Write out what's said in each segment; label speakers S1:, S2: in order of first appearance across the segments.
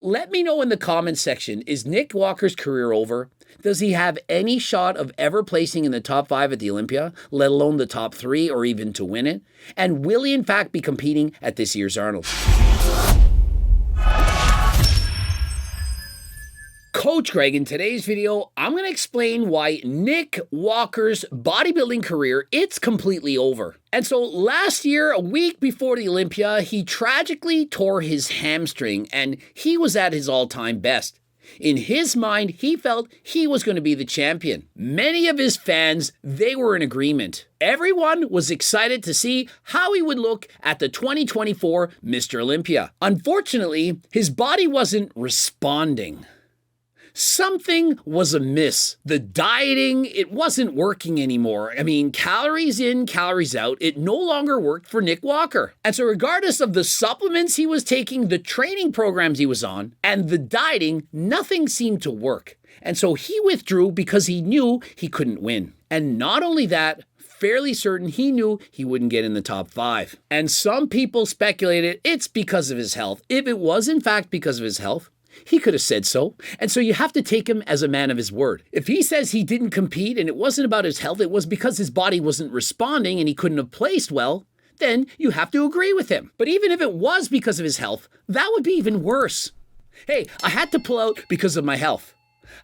S1: Let me know in the comments section, is Nick Walker's career over? Does he have any shot of ever placing in the top 5 at the Olympia, let alone the top 3 or even to win it? And will he in fact be competing at this year's Arnold? Coach Greg, in today's video, I'm going to explain why Nick Walker's bodybuilding career, it's completely over. And so last year, a week before the Olympia, he tragically tore his hamstring and he was at his all-time best. In his mind, he felt he was going to be the champion. Many of his fans, they were in agreement. Everyone was excited to see how he would look at the 2024 Mr. Olympia. Unfortunately, his body wasn't responding. Something was amiss. The dieting, it wasn't working anymore. I mean, calories in, calories out, it no longer worked for Nick Walker. And so regardless of the supplements he was taking, the training programs he was on, and the dieting, nothing seemed to work. And so he withdrew because he knew he couldn't win. And not only that, fairly certain he knew he wouldn't get in the top 5. And some people speculated it's because of his health. If it was in fact because of his health, he could have said so. And so you have to take him as a man of his word. If he says he didn't compete and it wasn't about his health, it was because his body wasn't responding and he couldn't have placed well, then you have to agree with him. But even if it was because of his health, that would be even worse. Hey, I had to pull out because of my health.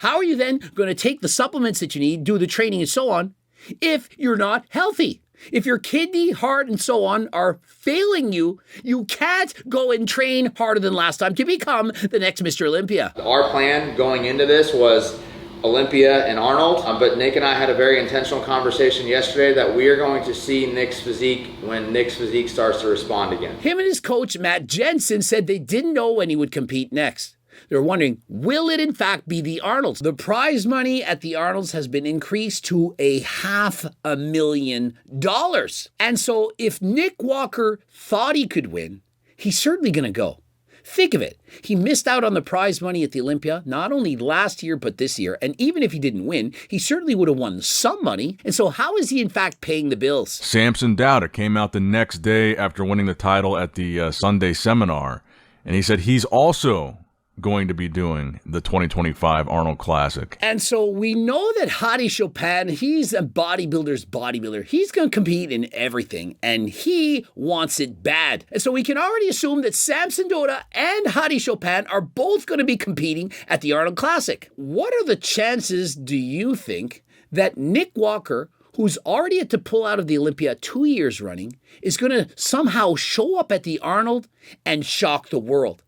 S1: How are you then going to take the supplements that you need, do the training and so on, if you're not healthy? If your kidney, heart, and so on are failing you, you can't go and train harder than last time to become the next Mr. Olympia.
S2: Our plan going into this was Olympia and Arnold, but Nick and I had a very intentional conversation yesterday that we are going to see Nick's physique when Nick's physique starts to respond again.
S1: Him and his coach, Matt Jensen, said they didn't know when he would compete next. They're wondering, will it in fact be the Arnolds? The prize money at the Arnolds has been increased to $500,000. And so if Nick Walker thought he could win, he's certainly going to go. Think of it. He missed out on the prize money at the Olympia, not only last year, but this year. And even if he didn't win, he certainly would have won some money. And so how is he in fact paying the bills?
S3: Samson Doucette came out the next day after winning the title at the Sunday seminar. And he said he's also going to be doing the 2025 Arnold Classic.
S1: And so we know that Hadi Chopin, he's a bodybuilder's bodybuilder. He's going to compete in everything, and he wants it bad. And so we can already assume that Samson Doucette and Hadi Chopin are both going to be competing at the Arnold Classic. What are the chances, do you think, that Nick Walker, who's already had to pull out of the Olympia 2 years running, is going to somehow show up at the Arnold and shock the world?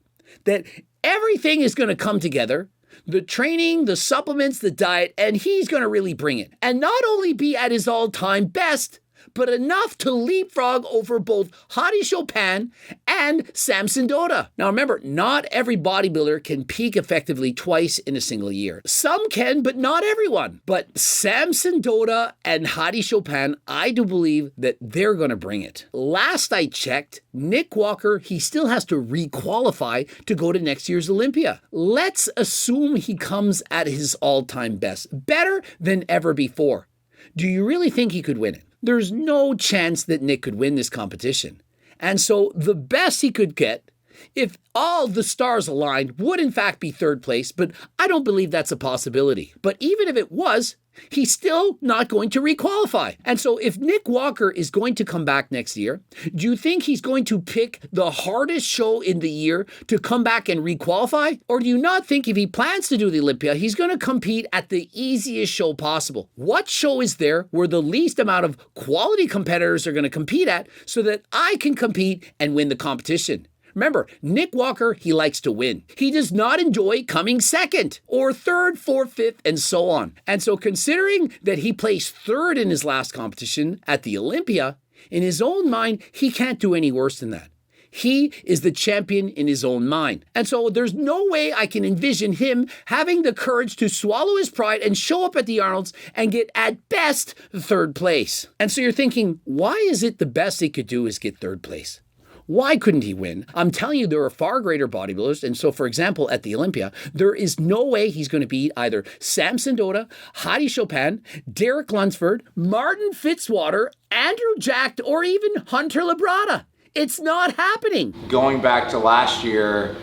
S1: That everything is going to come together, the training, the supplements, the diet, and he's going to really bring it. And not only be at his all-time best, but enough to leapfrog over both Hadi Chopin and Samson Doucette. Now remember, not every bodybuilder can peak effectively twice in a single year. Some can, but not everyone. But Samson Doucette and Hadi Chopin, I do believe that they're going to bring it. Last I checked, Nick Walker, he still has to re-qualify to go to next year's Olympia. Let's assume he comes at his all-time best, better than ever before. Do you really think he could win it? There's no chance that Nick could win this competition. And so the best he could get, if all the stars aligned, would in fact be third place, but I don't believe that's a possibility. But even if it was, he's still not going to requalify. And so if Nick Walker is going to come back next year, do you think he's going to pick the hardest show in the year to come back and requalify? Or do you not think if he plans to do the Olympia, he's going to compete at the easiest show possible? What show is there where the least amount of quality competitors are going to compete at so that I can compete and win the competition? Remember, Nick Walker, he likes to win. He does not enjoy coming second or third, fourth, fifth, and so on. And so considering that he placed third in his last competition at the Olympia, in his own mind, he can't do any worse than that. He is the champion in his own mind. And so there's no way I can envision him having the courage to swallow his pride and show up at the Arnolds and get at best third place. And so you're thinking, why is it the best he could do is get third place? Why couldn't he win? I'm telling you, there are far greater bodybuilders. And so, for example, at the Olympia, there is no way he's going to beat either Samson Doucette, Hadi Chopin, Derek Lunsford, Martin Fitzwater, Andrew Jacked, or even Hunter Labrada. It's not happening.
S2: Going back to last year,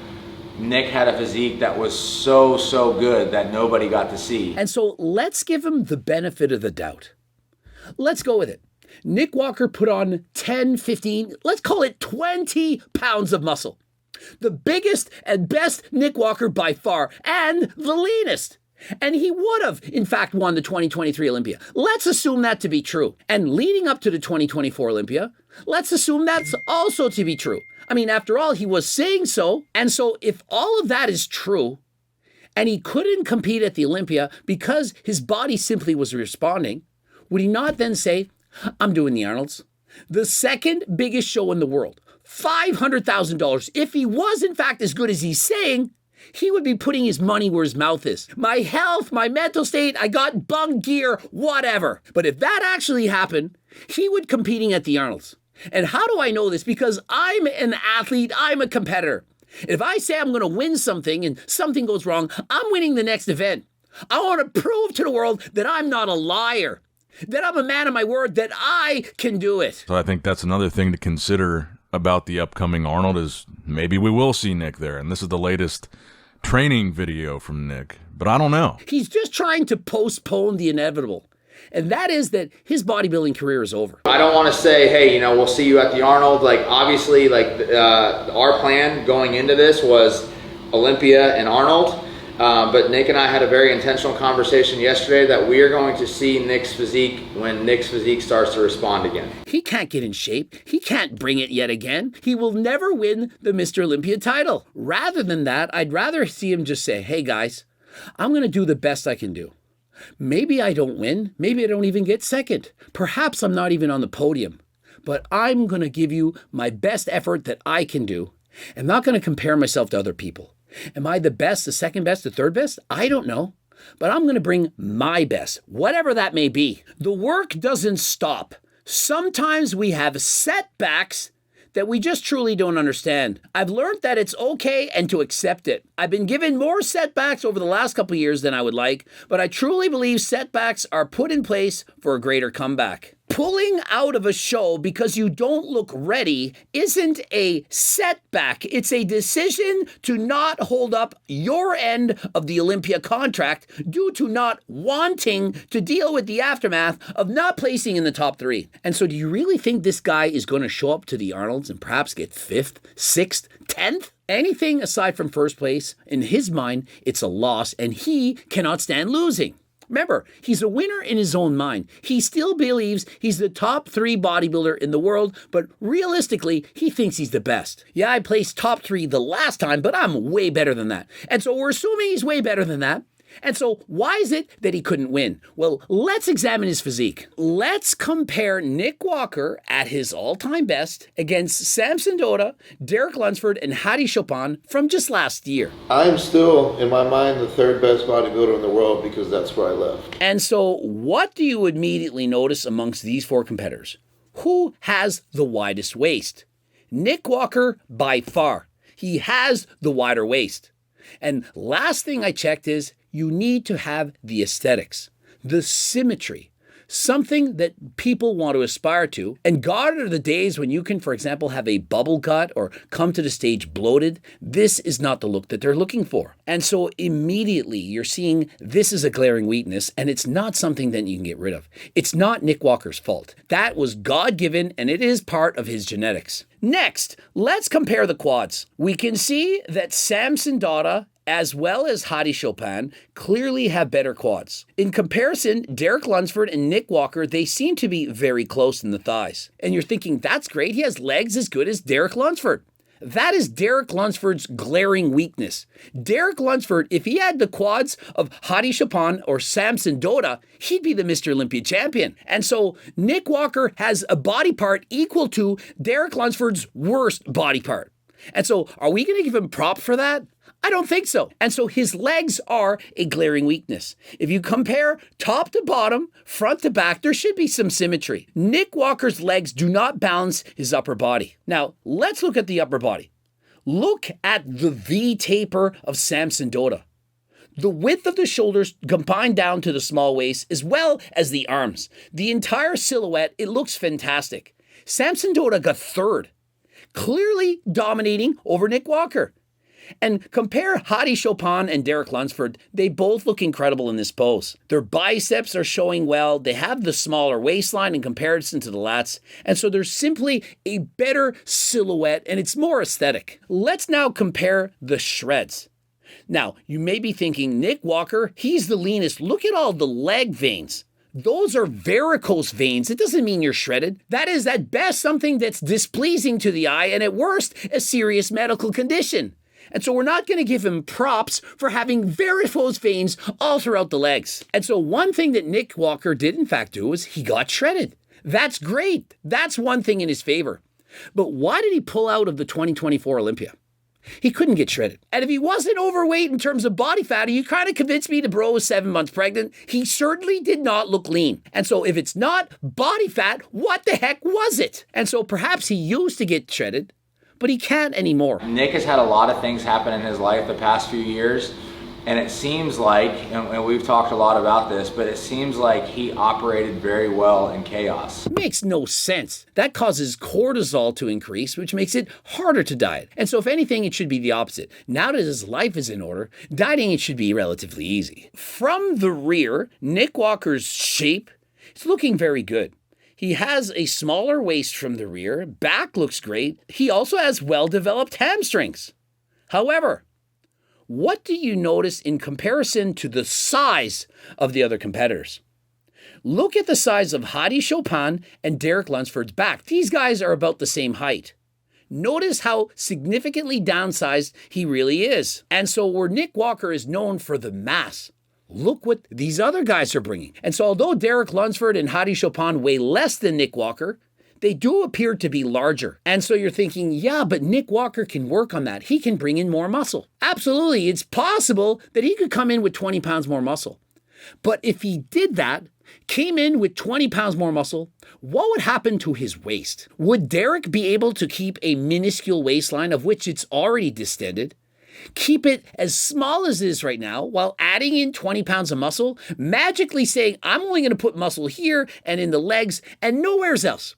S2: Nick had a physique that was so good that nobody got to see.
S1: And so let's give him the benefit of the doubt. Let's go with it. Nick Walker put on 10, 15, let's call it 20 pounds of muscle. The biggest and best Nick Walker by far, and the leanest. And he would have, in fact, won the 2023 Olympia. Let's assume that to be true. And leading up to the 2024 Olympia, let's assume that's also to be true. I mean, after all, he was saying so. And so if all of that is true, and he couldn't compete at the Olympia because his body simply was responding, would he not then say, I'm doing the Arnolds? The second biggest show in the world, $500,000. If he was in fact as good as he's saying, he would be putting his money where his mouth is. My health, my mental state, I got bung gear, whatever. But if that actually happened, he would competing at the Arnolds. And how do I know this? Because I'm an athlete, I'm a competitor. If I say I'm going to win something and something goes wrong, I'm winning the next event. I want to prove to the world that I'm not a liar, that I'm a man of my word, that I can do it.
S3: So I think that's another thing to consider about the upcoming Arnold is maybe we will see Nick there. And this is the latest training video from Nick, but I don't know.
S1: He's just trying to postpone the inevitable. And that is that his bodybuilding career is over.
S2: I don't want to say, hey, you know, we'll see you at the Arnold. Like, obviously, like our plan going into this was Olympia and Arnold. But Nick and I had a very intentional conversation yesterday that we are going to see Nick's physique when Nick's physique starts to respond again.
S1: He can't get in shape. He can't bring it yet again. He will never win the Mr. Olympia title. Rather than that, I'd rather see him just say, hey guys, I'm going to do the best I can do. Maybe I don't win. Maybe I don't even get second. Perhaps I'm not even on the podium. But I'm going to give you my best effort that I can do. I'm not going to compare myself to other people. Am I the best, the second best, the third best? I don't know. But I'm going to bring my best, whatever that may be. The work doesn't stop. Sometimes we have setbacks that we just truly don't understand. I've learned that it's okay and to accept it. I've been given more setbacks over the last couple of years than I would like, but I truly believe setbacks are put in place for a greater comeback. Pulling out of a show because you don't look ready isn't a setback. It's a decision to not hold up your end of the Olympia contract due to not wanting to deal with the aftermath of not placing in the top 3. And so do you really think this guy is going to show up to the Arnolds and perhaps get 5th, 6th, 10th? Anything aside from first place, in his mind, it's a loss and he cannot stand losing. Remember, he's a winner in his own mind. He still believes he's the top 3 bodybuilder in the world, but realistically, he thinks he's the best. Yeah, I placed top 3 the last time, but I'm way better than that. And so we're assuming he's way better than that. And so why is it that he couldn't win? Well, let's examine his physique. Let's compare Nick Walker at his all-time best against Samson Dauda, Derek Lunsford, and Hadi Chopin from just last year.
S4: I'm still, in my mind, the 3rd best bodybuilder in the world because that's where I left.
S1: And so what do you immediately notice amongst these 4 competitors? Who has the widest waist? Nick Walker, by far. He has the wider waist. And last thing I checked is you need to have the aesthetics, the symmetry, something that people want to aspire to. And God are the days when you can, for example, have a bubble gut or come to the stage bloated. This is not the look that they're looking for. And so immediately you're seeing this is a glaring weakness and it's not something that you can get rid of. It's not Nick Walker's fault. That was God-given and it is part of his genetics. Next, let's compare the quads. We can see that Samson Dauda as well as Hadi Chopin clearly have better quads. In comparison, Derek Lunsford and Nick Walker, they seem to be very close in the thighs. And you're thinking, that's great, he has legs as good as Derek Lunsford. That is Derek Lunsford's glaring weakness. Derek Lunsford, if he had the quads of Hadi Chopin or Samson Dauda, he'd be the Mr. Olympia champion. And so Nick Walker has a body part equal to Derek Lunsford's worst body part. And so are we going to give him props for that? I don't think so. And so his legs are a glaring weakness. If you compare top to bottom, front to back, there should be some symmetry. Nick Walker's legs do not balance his upper body. Now, let's look at the upper body. Look at the V taper of Samson Dauda. The width of the shoulders combined down to the small waist, as well as the arms. The entire silhouette, it looks fantastic. Samson Dauda got 3rd, clearly dominating over Nick Walker. And compare Hadi Chopin and Derek Lunsford. They both look incredible in this pose. Their biceps are showing well. They have the smaller waistline in comparison to the lats. And so there's simply a better silhouette and it's more aesthetic. Let's now compare the shreds. Now, you may be thinking, Nick Walker, he's the leanest. Look at all the leg veins. Those are varicose veins. It doesn't mean you're shredded. That is at best something that's displeasing to the eye and at worst a serious medical condition. And so we're not going to give him props for having varicose veins all throughout the legs. And so one thing that Nick Walker did in fact do is he got shredded. That's great. That's one thing in his favor. But why did he pull out of the 2024 Olympia? He couldn't get shredded. And if he wasn't overweight in terms of body fat, you kind of convinced me the bro was 7 months pregnant. He certainly did not look lean. And so if it's not body fat, what the heck was it? And so perhaps he used to get shredded, but he can't anymore.
S2: Nick has had a lot of things happen in his life the past few years, and it seems like, and we've talked a lot about this, but it seems like he operated very well in chaos.
S1: It makes no sense. That causes cortisol to increase, which makes it harder to diet. And so if anything, it should be the opposite. Now that his life is in order, dieting it should be relatively easy. From the rear, Nick Walker's shape is looking very good. He has a smaller waist from the rear, back looks great. He also has well-developed hamstrings. However, what do you notice in comparison to the size of the other competitors? Look at the size of Hadi Chopin and Derek Lunsford's back. These guys are about the same height. Notice how significantly downsized he really is. And so where Nick Walker is known for the mass, look what these other guys are bringing. And so although Derek Lunsford and Hadi Chopin weigh less than Nick Walker, they do appear to be larger. And so you're thinking, yeah, but Nick Walker can work on that. He can bring in more muscle. Absolutely, it's possible that he could come in with 20 pounds more muscle. But if he did that, came in with 20 pounds more muscle, what would happen to his waist? Would Derek be able to keep a minuscule waistline of which it's already distended? Keep it as small as it is right now while adding in 20 pounds of muscle, magically saying, I'm only going to put muscle here and in the legs and nowhere else.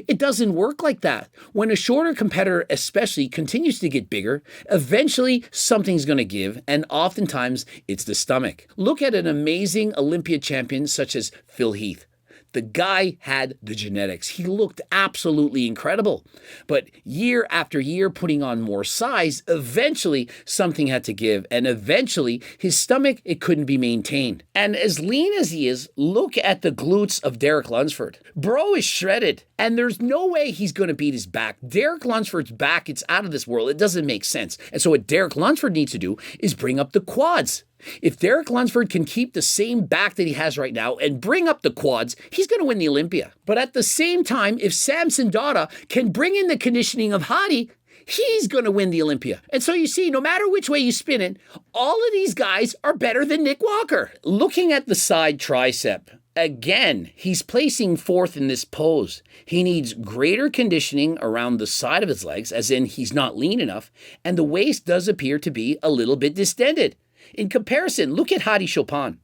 S1: It doesn't work like that. When a shorter competitor especially continues to get bigger, eventually something's going to give, and oftentimes it's the stomach. Look at an amazing Olympia champion such as Phil Heath. The guy had the genetics. He looked absolutely incredible. But year after year, putting on more size, eventually something had to give. And eventually his stomach, it couldn't be maintained. And as lean as he is, look at the glutes of Derek Lunsford. Bro is shredded. And there's no way he's going to beat his back. Derek Lunsford's back, it's out of this world. It doesn't make sense. And so what Derek Lunsford needs to do is bring up the quads. If Derek Lunsford can keep the same back that he has right now and bring up the quads, he's going to win the Olympia. But at the same time, if Samson Dauda can bring in the conditioning of Hadi, he's going to win the Olympia. And so you see, no matter which way you spin it, all of these guys are better than Nick Walker. Looking at the side tricep, again, he's placing fourth in this pose. He needs greater conditioning around the side of his legs, as in he's not lean enough, and the waist does appear to be a little bit distended. In comparison, look at Hadi Chopin.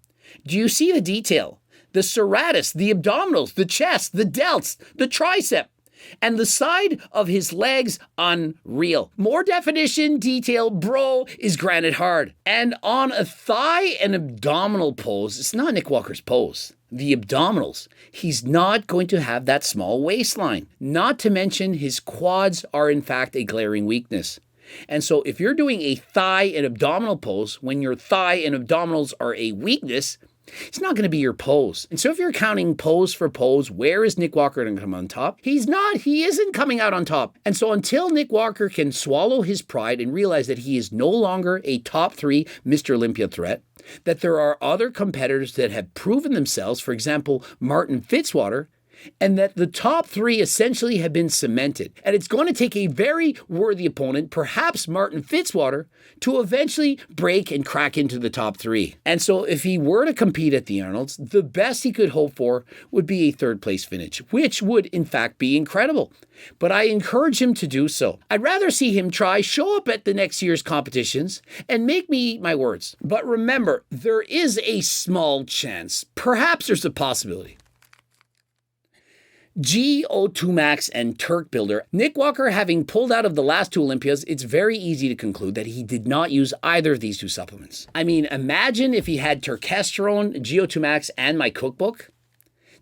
S1: Do you see the detail? The serratus, the abdominals, the chest, the delts, the tricep, and the side of his legs, unreal. More definition, detail, bro is granted hard. And on a thigh and abdominal pose, it's not Nick Walker's pose. The abdominals, he's not going to have that small waistline. Not to mention his quads are in fact a glaring weakness. And so if you're doing a thigh and abdominal pose, when your thigh and abdominals are a weakness, it's not going to be your pose. And so if you're counting pose for pose, where is Nick Walker going to come on top? He's not. He isn't coming out on top. And so until Nick Walker can swallow his pride and realize that he is no longer a top 3 Mr. Olympia threat, that there are other competitors that have proven themselves, for example, Martin Fitzwater, and that the top 3 essentially have been cemented. And it's going to take a very worthy opponent, perhaps Martin Fitzwater, to eventually break and crack into the top 3. And so if he were to compete at the Arnolds, the best he could hope for would be a 3rd place finish, which would in fact be incredible. But I encourage him to do so. I'd rather see him show up at the next year's competitions and make me eat my words. But remember, there is a small chance, perhaps there's a possibility. GO2 Max and Turk Builder. Nick Walker, having pulled out of the last 2 Olympias, it's very easy to conclude that he did not use either of these 2 supplements. I mean, imagine if he had Turkesterone, GO2 Max, and my cookbook.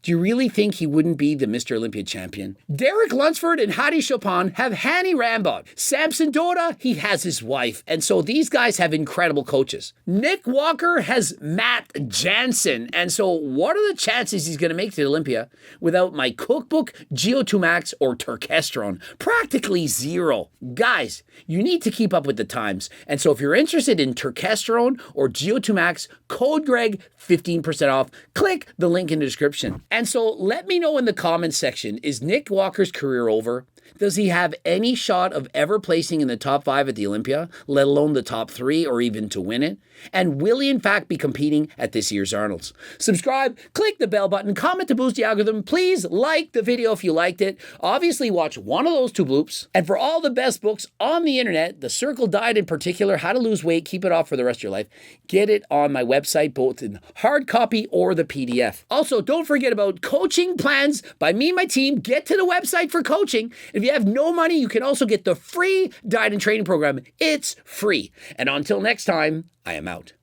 S1: Do you really think he wouldn't be the Mr. Olympia champion? Derek Lunsford and Hadi Chopin have Hani Rambod. Samson Dota, he has his wife. And so these guys have incredible coaches. Nick Walker has Matt Jansen. And so what are the chances he's going to make to Olympia without my cookbook, GO2 Max, or Turkesterone? Practically 0. Guys, you need to keep up with the times. And so if you're interested in Turkesterone or GO2 Max, code Greg, 15% off. Click the link in the description. And so let me know in the comments section, is Nick Walker's career over? Does he have any shot of ever placing in the top 5 at the Olympia, let alone the top 3 or even to win it? And will he in fact be competing at this year's Arnold's? Subscribe, click the bell button, comment to boost the algorithm. Please like the video if you liked it. Obviously watch one of those 2 bloops. And for all the best books on the internet, The Circle Diet in particular, How to Lose Weight, Keep It Off for the Rest of Your Life, get it on my website, both in hard copy or the PDF. Also, don't forget about coaching plans by me and my team. Get to the website for coaching. If you have no money, you can also get the free diet and training program. It's free. And until next time, I am out.